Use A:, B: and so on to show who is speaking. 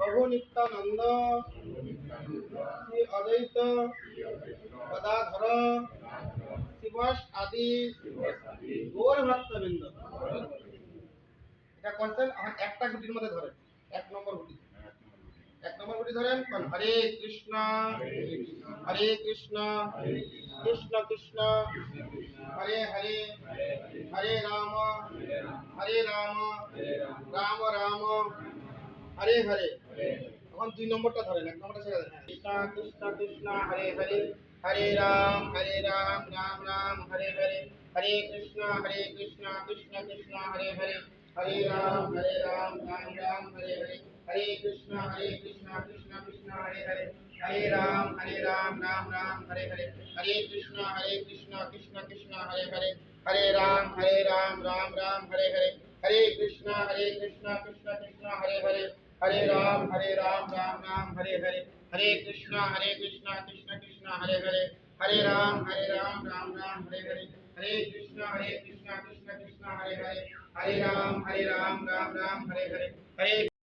A: प्रभु नित्यानंद श्री अद्वैत गदाधर शिवास आदि गौर भक्तबृंद এটা করছেন এখন একটা গুটির মধ্যে ধরেন এক নম্বর গুটি ধরেন কোন হরে কৃষ্ণ কৃষ্ণ কৃষ্ণ হরে হরে হরে রাম রাম রাম হরে হরে এখন দুই নম্বরটা ধরেন এক নম্বরটা ছেড়ে দেন কৃষ্ণ কৃষ্ণ কৃষ্ণ হরে হরে হরে রাম রাম রাম হরে হরে হরে কৃষ্ণ কৃষ্ণ কৃষ্ণ হরে হরে हरे राम राम राम हरे हरे हरे कृष्ण कृष्ण कृष्ण हरे हरे हरे राम राम राम हरे हरे हरे कृष्ण कृष्ण कृष्ण हरे हरे हरे राम राम राम हरे हरे हरे कृष्ण कृष्ण कृष्ण हरे हरे हरे राम राम राम हरे हरे हरे कृष्ण कृष्ण कृष्ण हरे हरे हरे राम राम राम हरे हरे हरे कृष्ण कृष्ण कृष्ण हरे हरे हरे राम राम राम हरे हरे हरे